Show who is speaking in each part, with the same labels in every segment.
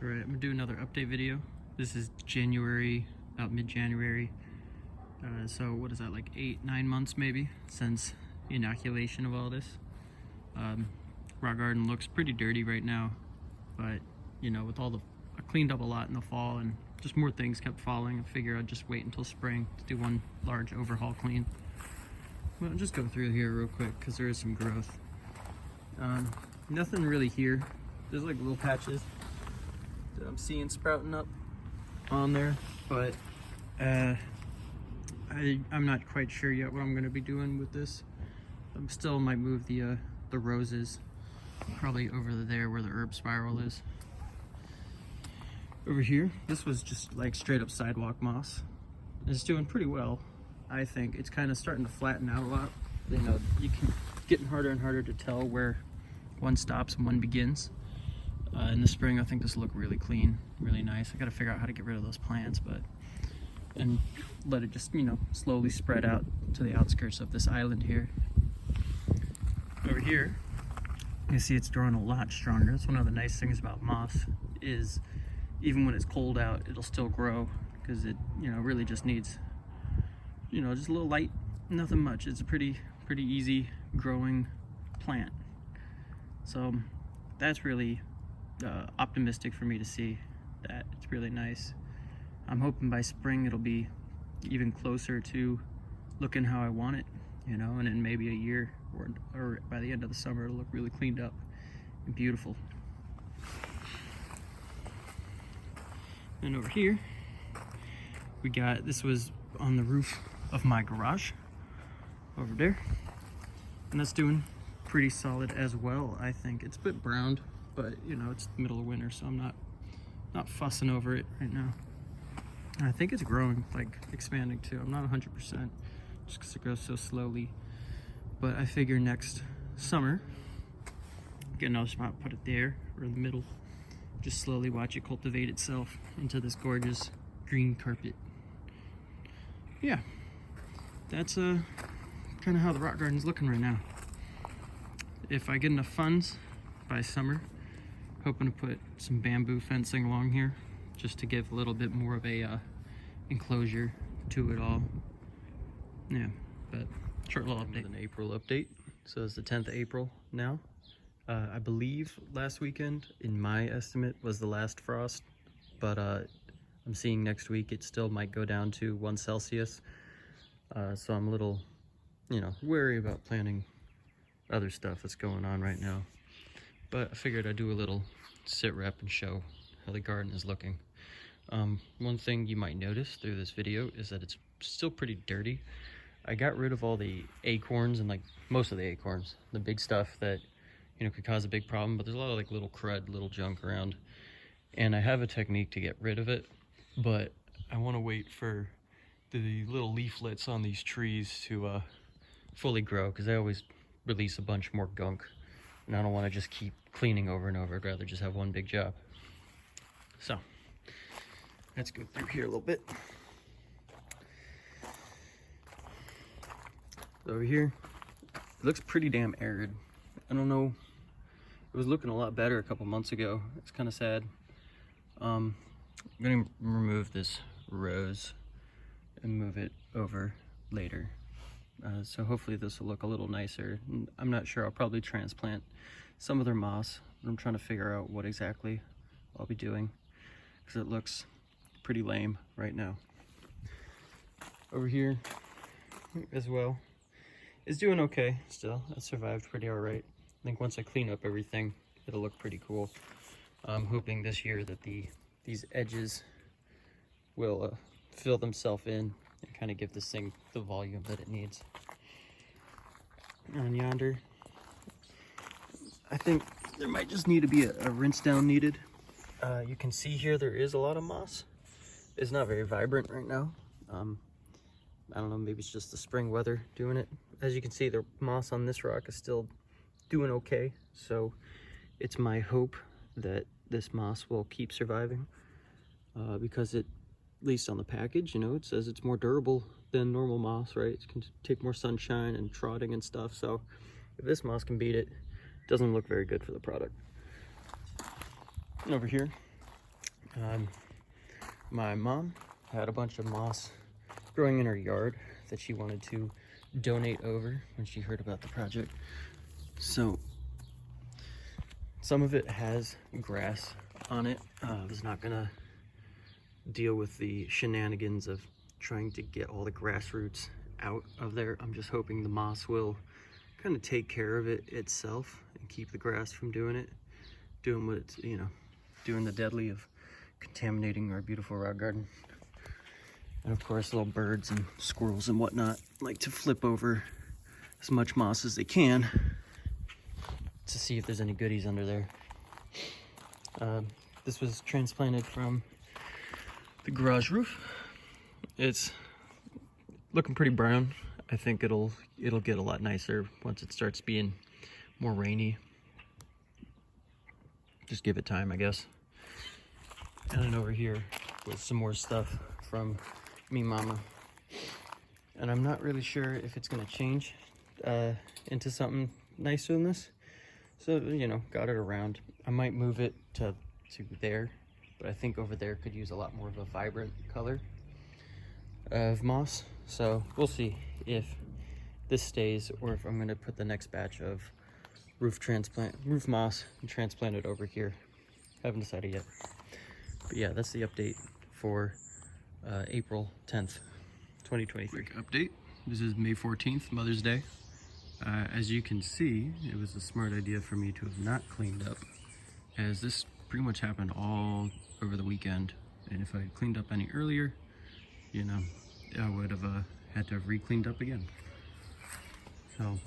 Speaker 1: Alright, I'm gonna do another update video. This is January, about mid-January. So what is that, like 8-9 months maybe since the inoculation of all this. Rock garden looks pretty dirty right now, but you know, with all the, I cleaned up a lot in the fall and just more things kept falling. I figure I'd just wait until spring to do one large overhaul clean. Well, I'll just go through here real quick because there is some growth. Nothing really here. There's like little patches that I'm seeing sprouting up on there, but I'm not quite sure yet what I'm going to be doing with this. I still might move the roses probably over there where the herb spiral is. Over here, this was just like straight up sidewalk moss. It's doing pretty well, I think. It's kind of starting to flatten out a lot. You know, getting harder and harder to tell where one stops and one begins. In the spring, I think this will look really clean, really nice. I got to figure out how to get rid of those plants, and let it just, you know, slowly spread out to the outskirts of this island here. Over here, you see it's growing a lot stronger. That's one of the nice things about moss, is even when it's cold out, it'll still grow, because it, you know, really just needs, you know, just a little light, nothing much. It's a pretty easy growing plant. So that's really optimistic for me to see that. It's really nice. I'm hoping by spring it'll be even closer to looking how I want it, you know, and in maybe a year or by the end of the summer it'll look really cleaned up and beautiful. And over here we got, this was on the roof of my garage over there, and that's doing pretty solid as well. I think it's a bit browned, but you know, it's the middle of winter, so I'm not fussing over it right now. And I think it's growing, like expanding too. I'm not 100% just because it grows so slowly, but I figure next summer get another spot, put it there or in the middle, just slowly watch it cultivate itself into this gorgeous green carpet. Yeah, that's kind of how the rock garden's looking right now. If I get enough funds by summer, hoping to put some bamboo fencing along here just to give a little bit more of a enclosure to it all. Yeah, but short little update. An April update. So it's the 10th of April now. I believe last weekend, in my estimate, was the last frost, but I'm seeing next week it still might go down to 1 Celsius. So I'm a little, you know, wary about planting other stuff that's going on right now. But I figured I'd do a little sit rep and show how the garden is looking. One thing you might notice through this video is that it's still pretty dirty. I got rid of all the acorns and like most of the acorns, the big stuff that, you know, could cause a big problem, but there's a lot of like little crud, little junk around. And I have a technique to get rid of it, but I want to wait for the little leaflets on these trees to fully grow, because they always release a bunch more gunk, and I don't want to just keep cleaning over and over. I'd rather just have one big job. So let's go through here a little bit. Over here, it looks pretty damn arid. I don't know, it was looking a lot better a couple months ago. It's kind of sad. I'm gonna remove this rose and move it over later. So hopefully this will look a little nicer. I'm not sure, I'll probably transplant some of their moss. I'm trying to figure out what exactly I'll be doing, because it looks pretty lame right now. Over here as well, it's doing okay still. It survived pretty all right. I think once I clean up everything, it'll look pretty cool. I'm hoping this year that these edges will fill themselves in and kind of give this thing the volume that it needs. On yonder, I think there might just need to be a rinse down needed. You can see here there is a lot of moss. It's not very vibrant right now. I don't know, maybe it's just the spring weather doing it. As you can see, the moss on this rock is still doing okay, so it's my hope that this moss will keep surviving, because it, at least on the package, you know, it says it's more durable than normal moss, right? It can take more sunshine and trotting and stuff, so if this moss can beat it, it doesn't look very good for the product. And over here, My mom had a bunch of moss growing in her yard that she wanted to donate over when she heard about the project. So some of it has grass on it. I was not gonna deal with the shenanigans of trying to get all the grass roots out of there. I'm just hoping the moss will kind of take care of it itself and keep the grass from doing what it's, doing the deadly of contaminating our beautiful rock garden. And of course, little birds and squirrels and whatnot like to flip over as much moss as they can to see if there's any goodies under there. This was transplanted from the garage roof. It's looking pretty brown. I think it'll get a lot nicer once it starts being more rainy. Just give it time, I guess. And then over here with some more stuff from me mama. And I'm not really sure if it's gonna change into something nicer than this. So, got it around. I might move it to there, but I think over there could use a lot more of a vibrant color of moss. So we'll see if this stays or if I'm gonna put the next batch of roof moss and transplant it over here. Haven't decided yet. But yeah, that's the update for April 10th, 2023. Quick update. This is May 14th, Mother's Day. As you can see, it was a smart idea for me to have not cleaned up, as this pretty much happened all over the weekend. And if I had cleaned up any earlier, I would have had to have re-cleaned up again. So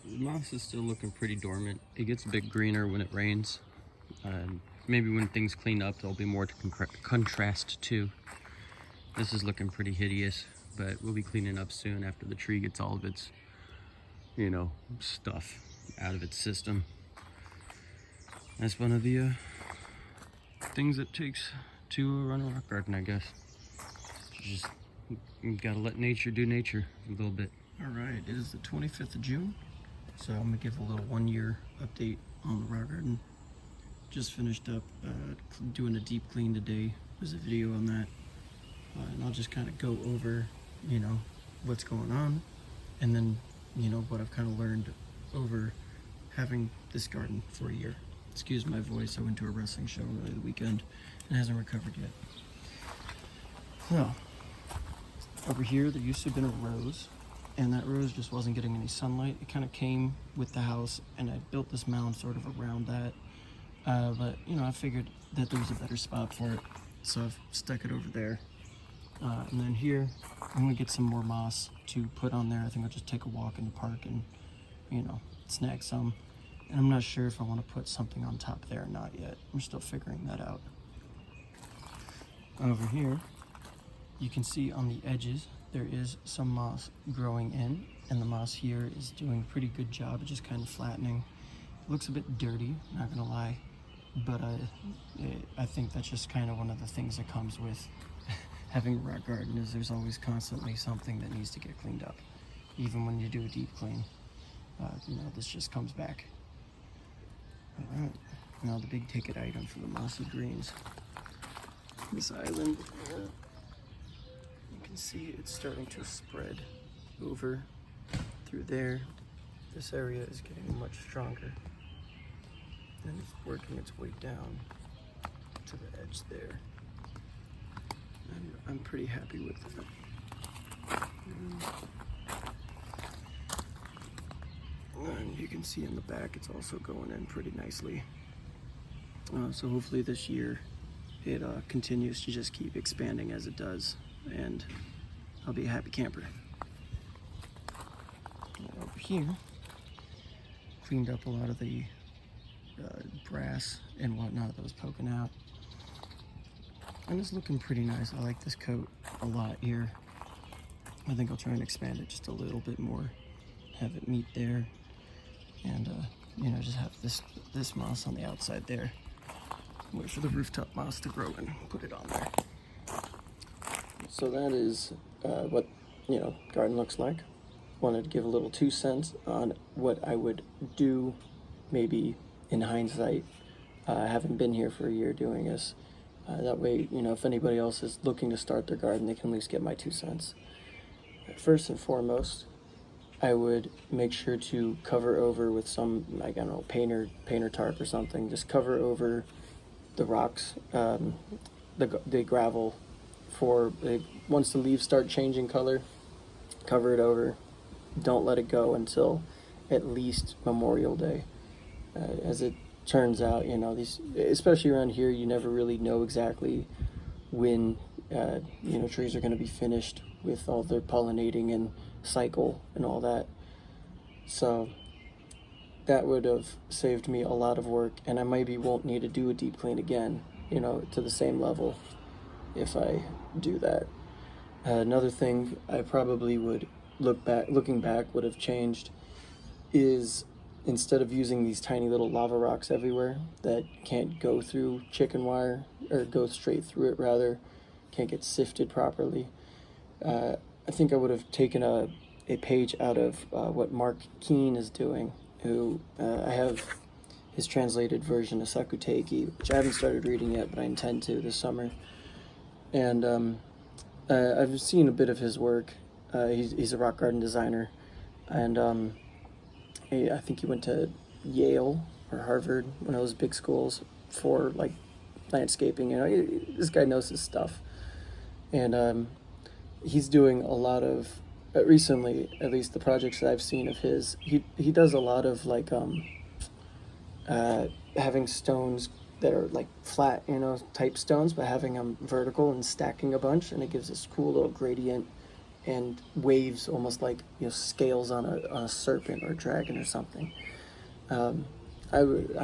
Speaker 1: the moss is still looking pretty dormant. It gets a bit greener when it rains. Maybe when things clean up, there'll be more to contrast to. This is looking pretty hideous, but we'll be cleaning up soon after the tree gets all of its, stuff out of its system. That's one of the things it takes to run a rock garden, I guess. You gotta let nature do nature a little bit. All right, it is the 25th of June. So I'm gonna give a little 1-year update on the rock garden. Just finished up doing a deep clean today. There's a video on that. And I'll just kind of go over, what's going on. And then, what I've kind of learned over having this garden for a year. Excuse my voice, I went to a wrestling show earlier the weekend and hasn't recovered yet. So, over here there used to have been a rose. And that rose just wasn't getting any sunlight. It kind of came with the house, and I built this mound sort of around that. But, I figured that there was a better spot for it, so I've stuck it over there. And then here, I'm gonna get some more moss to put on there. I think I'll just take a walk in the park and, snag some. And I'm not sure if I want to put something on top there or not yet. I'm still figuring that out. Over here, you can see on the edges, there is some moss growing in, and the moss here is doing a pretty good job of just kind of flattening. It looks a bit dirty, not gonna lie, but I think that's just kind of one of the things that comes with having a rock garden, is there's always constantly something that needs to get cleaned up. Even when you do a deep clean, this just comes back. All right, now the big ticket item for the mossy greens. This island, you can see it's starting to spread over through there. This area is getting much stronger, and it's working its way down to the edge there. And I'm pretty happy with that. And you can see in the back it's also going in pretty nicely. So hopefully this year it continues to just keep expanding as it does, and I'll be a happy camper. And over here, cleaned up a lot of the brass and whatnot that was poking out. And it's looking pretty nice. I like this coat a lot here. I think I'll try and expand it just a little bit more. Have it meet there. And, just have this moss on the outside there. Wait for the rooftop moss to grow and put it on there. So that is what, garden looks like. wanted to give a little 2 cents on what I would do, maybe in hindsight, having been here for a year doing this. That way, you know, if anybody else is looking to start their garden, they can at least get my 2 cents. First and foremost, I would make sure to cover over with some, like, I don't know, painter tarp or something. Just cover over the rocks, the gravel, once the leaves start changing color, cover it over. Don't let it go until at least Memorial Day. As it turns out, you know, these, especially around here, you never really know exactly when you know, trees are going to be finished with all their pollinating and cycle and all that. So that would have saved me a lot of work, and I maybe won't need to do a deep clean again, you know, to the same level if I do that. Another thing I probably would looking back would have changed is, instead of using these tiny little lava rocks everywhere that can't go through chicken wire, or go straight through it rather, can't get sifted properly, I think I would have taken a page out of what Mark Keane is doing, who I have his translated version of Sakuteki, which I haven't started reading yet, but I intend to this summer. And I've seen a bit of his work. He's a rock garden designer, and I think he went to Yale or Harvard, one of those big schools, for like landscaping. You know, this guy knows his stuff, and he's doing a lot of recently, at least the projects that I've seen of his. He does a lot of like having stones that are like flat, you know, type stones, but having them vertical and stacking a bunch, and it gives this cool little gradient and waves, almost like, you know, scales on a serpent or a dragon or something. I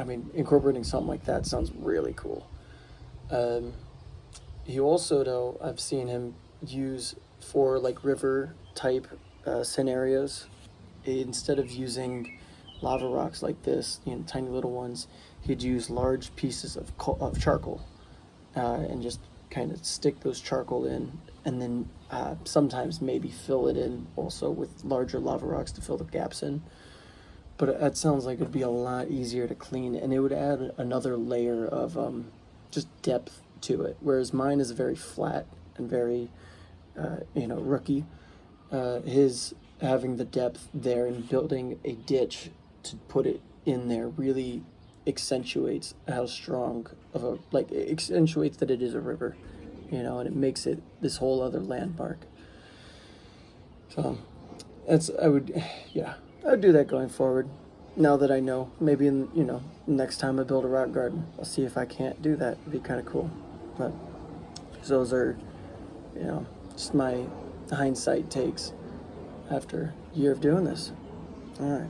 Speaker 1: mean, incorporating something like that sounds really cool. He also, though, I've seen him use for like river type scenarios, instead of using lava rocks like this, you know, tiny little ones, he'd use large pieces of charcoal and just kind of stick those charcoal in, and then sometimes maybe fill it in also with larger lava rocks to fill the gaps in. But that sounds like it'd be a lot easier to clean, and it would add another layer of just depth to it, whereas mine is very flat and very you know, rookie. His having the depth there and building a ditch to put it in there really accentuates how strong of a, like, it accentuates that it is a river, you know, and it makes it this whole other landmark. So that's, I would do that going forward. Now that I know, maybe in, you know, next time I build a rock garden, I'll see if I can't do that. It'd be kind of cool. But those are, you know, just my hindsight takes after a year of doing this. All right.